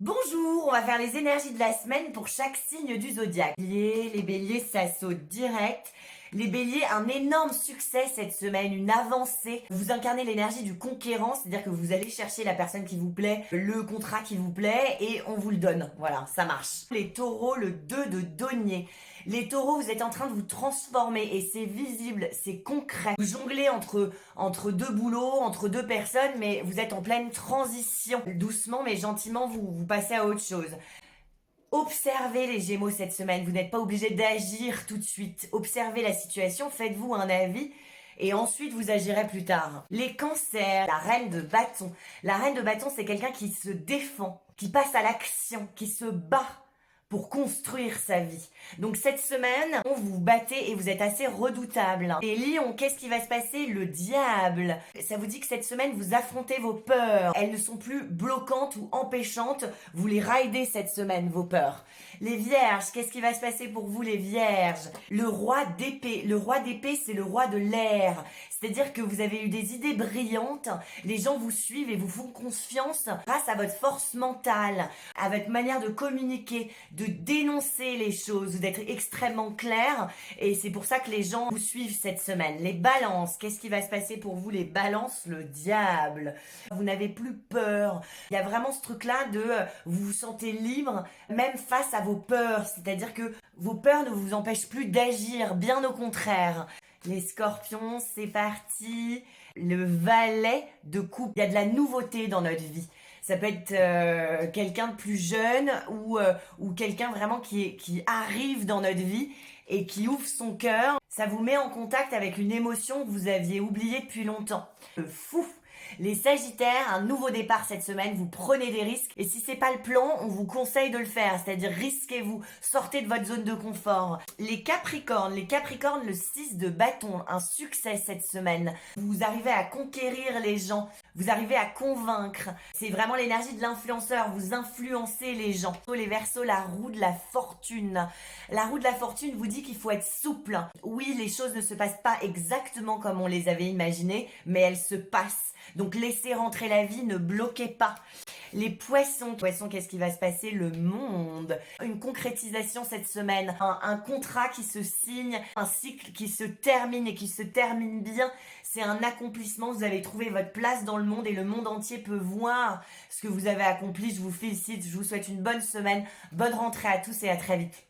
Bonjour, on va faire les énergies de la semaine pour chaque signe du zodiaque. Les béliers, ça saute direct. Les béliers, un énorme succès cette semaine, une avancée. Vous incarnez l'énergie du conquérant, c'est-à-dire que vous allez chercher la personne qui vous plaît, le contrat qui vous plaît, et on vous le donne. Voilà, ça marche. Les taureaux, le 2 de denier. Les taureaux, vous êtes en train de vous transformer et c'est visible, c'est concret. Vous jonglez entre deux boulots, entre deux personnes, mais vous êtes en pleine transition. Doucement mais gentiment, vous passez à autre chose. Observez les Gémeaux cette semaine, vous n'êtes pas obligé d'agir tout de suite. Observez la situation, faites-vous un avis et ensuite vous agirez plus tard. Les cancers, la reine de bâton. La reine de bâton, c'est quelqu'un qui se défend, qui passe à l'action, qui se bat pour construire sa vie. Donc cette semaine, vous vous battez et vous êtes assez redoutable. Et Lion, qu'est-ce qui va se passer? Le diable. Ça vous dit que cette semaine, vous affrontez vos peurs. Elles ne sont plus bloquantes ou empêchantes. Vous les ridez cette semaine, vos peurs. Les vierges, qu'est-ce qui va se passer pour vous les vierges? Le roi d'épée. Le roi d'épée, c'est le roi de l'air. C'est-à-dire que vous avez eu des idées brillantes, les gens vous suivent et vous font confiance grâce à votre force mentale, à votre manière de communiquer, de dénoncer les choses, d'être extrêmement clair et c'est pour ça que les gens vous suivent cette semaine. Les balances, qu'est-ce qui va se passer pour vous les balances? Le diable. Vous n'avez plus peur. Il y a vraiment ce truc-là de vous vous sentez libre même face à vos peurs, c'est-à-dire que vos peurs ne vous empêchent plus d'agir, bien au contraire. Les scorpions, c'est parti. Le valet de coupe. Il y a de la nouveauté dans notre vie. Ça peut être quelqu'un de plus jeune ou quelqu'un vraiment qui arrive dans notre vie et qui ouvre son cœur. Ça vous met en contact avec une émotion que vous aviez oubliée depuis longtemps. Le fou. Les Sagittaires, un nouveau départ cette semaine, vous prenez des risques et si c'est pas le plan, on vous conseille de le faire, c'est-à-dire risquez-vous, sortez de votre zone de confort. Les Capricornes, le 6 de bâton, un succès cette semaine. Vous arrivez à conquérir les gens, vous arrivez à convaincre. C'est vraiment l'énergie de l'influenceur, vous influencez les gens. Les Verseaux, la roue de la fortune. La roue de la fortune vous dit qu'il faut être souple. Oui, les choses ne se passent pas exactement comme on les avait imaginées, mais elles se passent. Donc laissez rentrer la vie, ne bloquez pas. Les poissons, qu'est-ce qui va se passer? Le monde. Une concrétisation cette semaine, un contrat qui se signe, un cycle qui se termine et qui se termine bien. C'est un accomplissement, vous avez trouvé votre place dans le monde et le monde entier peut voir ce que vous avez accompli. Je vous félicite, je vous souhaite une bonne semaine, bonne rentrée à tous et à très vite.